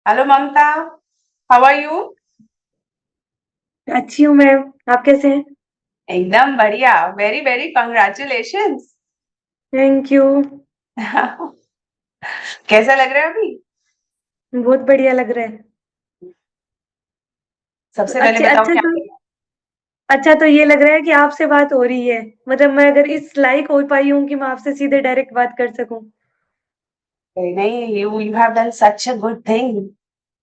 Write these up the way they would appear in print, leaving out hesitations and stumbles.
Hello Mamata, how are you? अच्छी हूँ ma'am. आप कैसे हैं? एकदम बढ़िया। Very very congratulations. Thank you. कैसा लग रहा है अभी? बहुत बढ़िया लग रहा है। सबसे पहले अच्छे बताओ अच्छा क्या तो कर रहे हो? अच्छा तो ये लग रहा है कि आपसे बात हो रही है। मतलब मैं अगर इस लायक हो पाई हूँ कि मैं आपसे सीधे डायरेक्ट बात कर सकूं। नहीं, you have done such a good thing.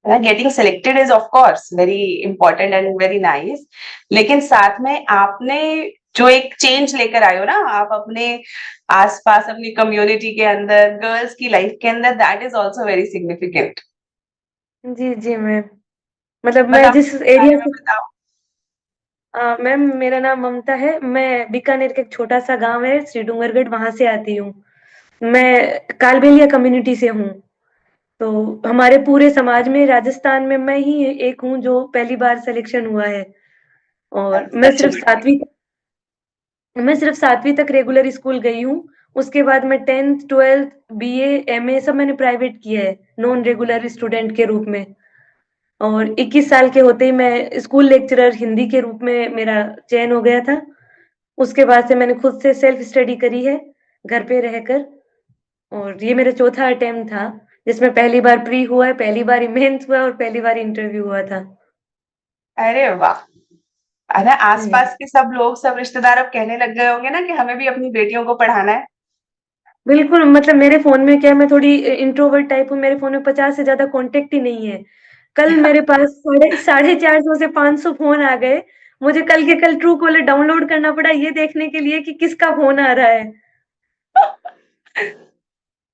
Getting selected is of course very important and very nice. लेकिन साथ में आपने जो एक चेंज लेकर आए हो ना, आप अपने आसपास अपनी कम्युनिटी के अंदर गर्ल्स की लाइफ के अंदर, that is also very significant. जी जी मैम। मतलब मैं बताओ जिस अपने बारे एरिया में से बताओ। मैम मेरा नाम ममता है। मैं बीकानेर के एक छोटा सा गांव है श्री डूंगरगढ़, वहां से आती हूँ। मैं कालबेलिया कम्युनिटी से हूँ। तो हमारे पूरे समाज में राजस्थान में मैं ही एक हूँ जो पहली बार सिलेक्शन हुआ है। और सच अ गुड थिंग। मैं सिर्फ 7वीं तक रेगुलर स्कूल गई हूँ। उसके बाद मैं 10th 12th बीए एमए सब मैंने प्राइवेट किया है, नॉन रेगुलर स्टूडेंट के रूप में। और 21 साल के होते ही मैं स्कूल लेक्चरर हिंदी के रूप में मेरा चयन हो गया था। उसके बाद से मैंने खुद से सेल्फ स्टडी करी है, घर पे रहकर। और ये मेरा चौथा अटेम्प्ट था, जिसमें पहली बार प्री हुआ है, पहली बार मेंस हुआ और पहली बार इंटरव्यू हुआ था। अरे वाह! अरे जी। आसपास के सब लोग, सब रिश्तेदार अब कहने लग गए होंगे ना कि हमें भी अपनी बेटियों को पढ़ाना है। बिल्कुल, मतलब मेरे फ़ोन में क्या है, मैं थोड़ी इंट्रोवर्ट टाइप हूँ, मेरे फ़ोन में 50 से ज़्यादा कॉन्टैक्ट ही नहीं है। कल मेरे पास साढ़े साढ़े 400 से 500 फ़ोन आ गए। मुझे कल के कल ट्रू कॉलर डाउनलोड करना पड़ा ये देखने के लिए कि किसका फ़ोन आ रहा है।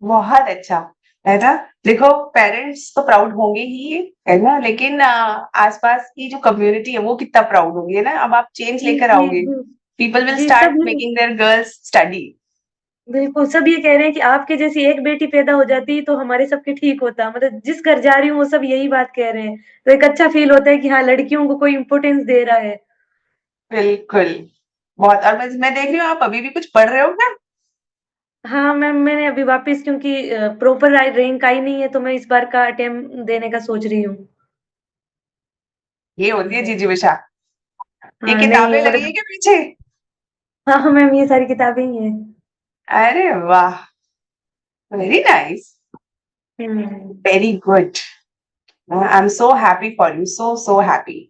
बहुत अच्छा, है ना? देखो, पेरेंट्स तो प्राउड होंगे ही, है ना? लेकिन आसपास की जो कम्युनिटी है वो कितना प्राउड होगी, है ना? अब आप चेंज जी, लेकर जी, आओगे। जी। पीपल विल जी, स्टार्ट सब ये मेकिंग देयर गर्ल्स स्टडी। बिल्कुल, सब ये कह रहे हैं कि आपके जैसी एक बेटी पैदा हो जाती तो हमारे सबके ठीक होता। मतलब जिस घर जा रही हूँ वो सब यही बात कह रहे हैं। तो एक अच्छा फ़ील होता है कि हाँ, लड़कियों को कोई इम्पोर्टेंस दे रहा है। बिल्कुल। बहुत। और मैं देख रही हूँ आप अभी भी कुछ पढ़ रहे हो क्या? हाँ मैम, मैंने अभी वापस क्योंकि प्रॉपर रैंक आई नहीं है तो मैं इस बार का अटेम्प्ट देने का सोच रही हूँ। ये होती है जिजीविषा। ये हाँ नहीं किताबें लगी है मतलब क्या पीछे? हाँ हाँ मैम, ये सारी किताबें ही हैं। अरे वाह! Very nice. Hmm. Very good. I am so happy for you, so happy.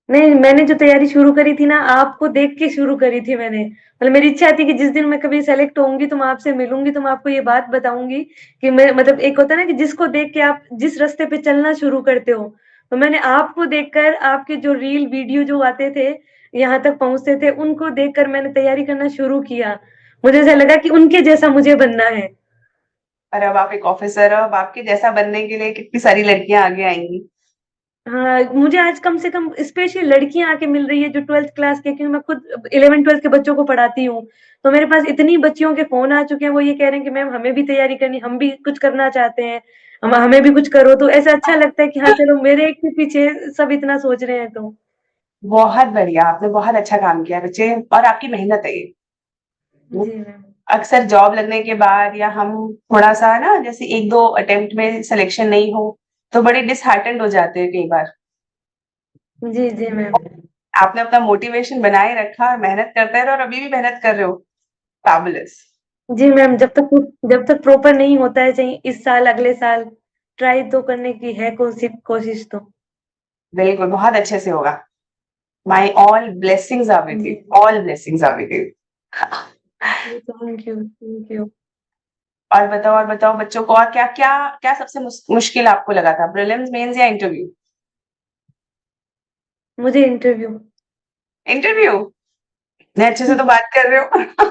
नहीं, मैंने जो तैयारी शुरू करी थी ना, आपको देख के शुरू करी थी मैंने। मतलब मेरी इच्छा थी कि जिस दिन मैं कभी सेलेक्ट होंगी तो मैं आपसे मिलूंगी, तो मैं आपको ये बात बताऊंगी कि मैं मतलब एक होता है ना कि जिसको देख के आप जिस रास्ते पे चलना शुरू करते हो। तो मैंने आपको देखकर आपके जो रील वीडियो जो आते थे, यहाँ तक पहुंचते थे, उनको देखकर मैंने तैयारी करना शुरू किया। मुझे ऐसा लगा कि उनके जैसा मुझे बनना है। और अब आप एक ऑफिसर हो, अब आपके जैसा बनने के लिए कितनी सारी लड़कियां आगे आएंगी। हाँ, मुझे आज कम से कम स्पेशली लड़कियाँ आके मिल रही है जो 12th क्लास के, क्योंकि मैं खुद 11th 12th के बच्चों को पढ़ाती हूँ। तो मेरे पास इतनी बच्चियों के फ़ोन आ चुके हैं, वो ये कह रहे हैं कि मैम हमें भी तैयारी करनी, हम भी कुछ करना चाहते हैं, हमें भी कुछ करो। तो ऐसा अच्छा लगता है कि हाँ, चलो मेरे एक के पीछे सब इतना सोच रहे हैं तो। बहुत बढ़िया, आपने बहुत अच्छा काम किया बच्चे, और आपकी मेहनत है ये। जी मैम। अक्सर जॉब लगने के बाद या हम थोड़ा सा ना, जैसे एक दो अटेम्प्ट में सिलेक्शन नहीं हो तो बड़े डिसहार्टेंड हो जाते हैं कई बार। जी, जी मैम। आपने अपना मोटिवेशन बनाए रखा, मेहनत करते रहे और अभी भी मेहनत कर रहे हो। फैबुलस। जी मैम, जब तक प्रॉपर नहीं होता है, चाहे इस साल, अगले साल, ट्राई तो करने की है कोशिश तो। बिल्कुल, बहुत अच्छे से होगा। My all blessings are with जी, you. All blessings are with you. जी, थैंक यू, थैंक यू। और बताओ बच्चों को, और क्या क्या क्या सबसे मुश्किल आपको लगा था, प्रीलिम्स मेंस या इंटरव्यू? मुझे इंटरव्यू। इंटरव्यू। इतने अच्छे से तो बात कर रहे हो।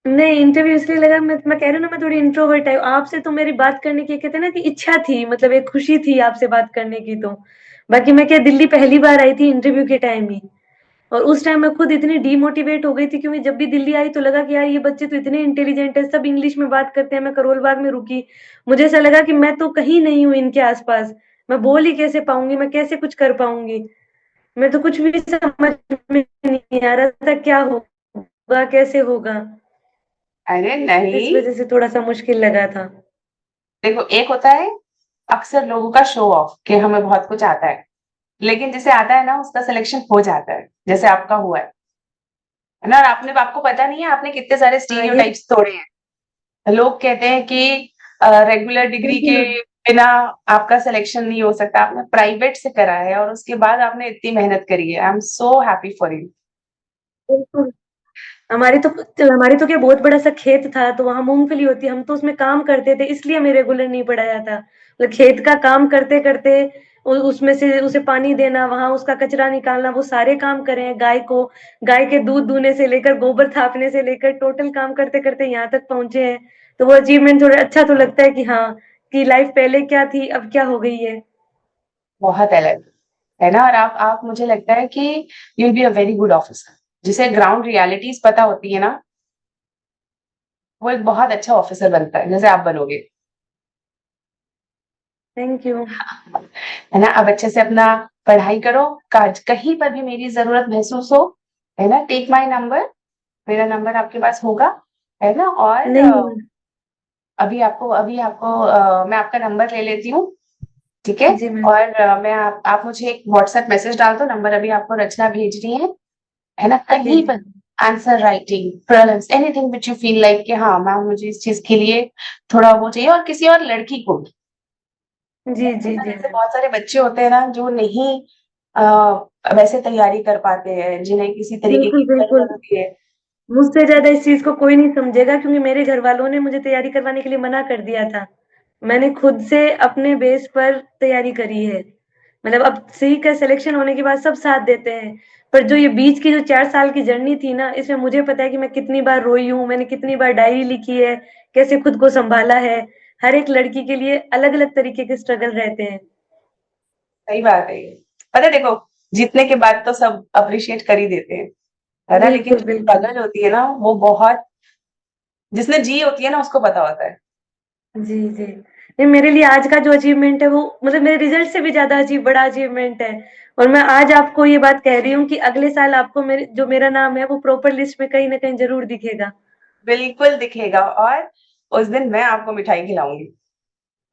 नहीं, इंटरव्यू इसलिए लगा, मैं कह रही हूँ ना, मैं थोड़ी इंट्रोवर्ट टाइप, आपसे तो मेरी बात करने की कहते हैं ना कि इच्छा थी, मतलब एक खुशी थी आपसे बात करने की तो। बाकी मैं क्या दिल्ली पहली बार आई थी इंटरव्यू के टाइम ही। और उस टाइम मैं खुद इतनी डीमोटिवेट हो गई थी, क्योंकि जब भी दिल्ली आई तो लगा कि यार ये बच्चे तो इतने इंटेलिजेंट है, सब इंग्लिश में बात करते हैं। मैं करोल बाग में रुकी। मुझे ऐसा लगा कि मैं तो कहीं नहीं हूँ इनके आसपास। मैं बोल ही कैसे पाऊंगी, मैं कैसे कुछ कर पाऊंगी। मैं तो कुछ भी समझ में नहीं आ रहा था क्या होगा, कैसे होगा। अरे इस नहीं। वजह से थोड़ा-सा मुश्किल लगा था। देखो, एक होता है अक्सर लोगों का शो ऑफ कि हमें बहुत कुछ आता है, लेकिन जिसे आता है ना उसका सिलेक्शन हो जाता है, जैसे आपका हुआ है ना? और आपको पता नहीं है आपने कितने सारे हाँ, ये स्टीरियोटाइप्स तोड़े हैं। लोग कहते हैं कि रेगुलर डिग्री के बिल्कुल, बिना आपका सिलेक्शन नहीं हो सकता। आपने प्राइवेट से करा है और उसके बाद आपने इतनी मेहनत करी है। I am so happy for you. बिल्कुल। हमारे तो क्या बहुत बड़ा-सा खेत था, तो वहाँ मूँगफली होती है, हम तो उसमें काम करते थे, इसलिए हमें रेगुलर नहीं पढ़ाया था। मतलब खेत का काम करते-करते उसमें से उसे पानी देना, वहाँ उसका कचरा निकालना, वो सारे काम करे हैं। गाय के दूध दूहने से लेकर, गोबर थापने से लेकर, टोटल काम करते-करते यहाँ तक पहुँचे हैं। तो वो अचीवमेंट थोड़ा अच्छा तो लगता है कि हाँ, कि लाइफ़ पहले क्या थी, अब क्या हो गई है। बहुत अलग, है ना? और आप मुझे लगता है कि you will be a very good officer. जिसे ग्राउंड रियलिटीज़ पता होती है ना, वो एक बहुत अच्छा ऑफिसर बनता है, जैसे आप बनोगे। Thank you. है ना? अब अच्छे से अपना पढ़ाई करो, काज कहीं पर भी मेरी ज़रूरत महसूस हो, है ना? टेक माय नंबर, मेरा नंबर आपके पास होगा, है ना? और नहीं, अभी आपको मैं आपका नंबर ले लेती हूँ, ठीक है? जी मैम। और मैं आप मुझे एक व्हाट्सएप मैसेज डाल दो, नंबर अभी आपको रचना भेज रही है ना? जी, कहीं जी। पर answer writing, prelims, anything which you feel like कि हाँ, मैम मुझे इस चीज़ के लिए थोड़ा वो चाहिए और किसी और लड़की को भी। जी, जी, मेरे जी जैसे मैम। बहुत सारे बच्चे होते हैं ना जो नहीं अ, वैसे तैयारी कर पाते हैं, जिन्हें किसी तरीके बिल्कुल, की बिल्कुल। ज़रूरत होती है। मुझसे ज़्यादा इस चीज़ को कोई नहीं समझेगा क्योंकि मेरे घरवालों ने मुझे तैयारी करवाने के लिए मना कर दिया था। मैंने खुद से अपने बेस पर तैयारी करी है। मतलब अब सी का सिलेक्शन होने के बाद सब साथ देते हैं। पर जो ये बीच की जो 4 साल की जर्नी थी ना, इसमें मुझे पता है कि मैं कितनी बार रोई हूँ, मैंने कितनी बार डायरी लिखी है, कैसे खुद को सँभाला है। हर एक लड़की के लिए अलग-अलग तरीके के स्ट्रगल रहते हैं। सही बात है ये। पता है देखो, जीतने के बाद तो सब अप्रिशिएट कर ही देते हैं, है ना? लेकिन बिल्कुल, जो बिल्कुल। स्ट्रगल होती है ना, वो बहुत जिसने जी होती है ना उसको पता होता है। जी, जी। नहीं मेरे लिए आज का जो अचीवमेंट है वो मतलब मेरे रिज़ल्ट से भी ज़्यादा बड़ा अचीवमेंट है और मैं आज आपको ये बात कह रही हूँ कि अगले साल आपको मेरा नाम है वो प्रॉपर लिस्ट में कहीं न कहीं ज़रूर दिखेगा। बिल्कुल दिखेगा और उस दिन मैं आपको मिठाई खिलाऊँगी।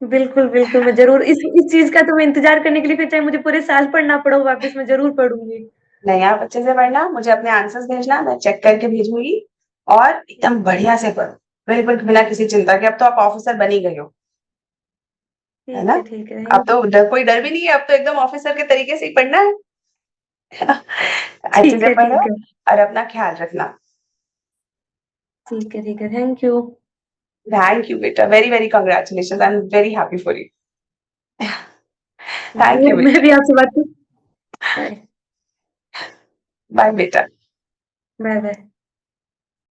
बिल्कुल, बिल्कुल मैं ज़रूर इस चीज़ का तो मैं इंतज़ार करने के लिए फिर चाहे मुझे पूरे साल पढ़ना पड़े हो वापस मैं ज़रूर पढ़ूँगी। नहीं, आप अच्छे से पढ़ना, मुझे अपने आंसर्स भेजना, मैं चेक करके भेजूँगी और एकदम बढ़िया से पढ़ो, बिल्कुल बिना किसी चिंता के। अब तो आप ऑफ़िसर बन ही गए हो, है ना? ठीक है। अब तो कोई डर भी नहीं है, अब तो एकदम ऑफ़िसर के तरीके से ही पढ़ना है। अच्छे से पढ़ो ठीक है। और अपना ख्याल रखना। ठीक है। Thank you. थैंक यू बेटा, very, very congratulations, I am very happy for you. Thank you मैं बेटा, भी आपसे बात कर बाय, बाय बेटा। बाय।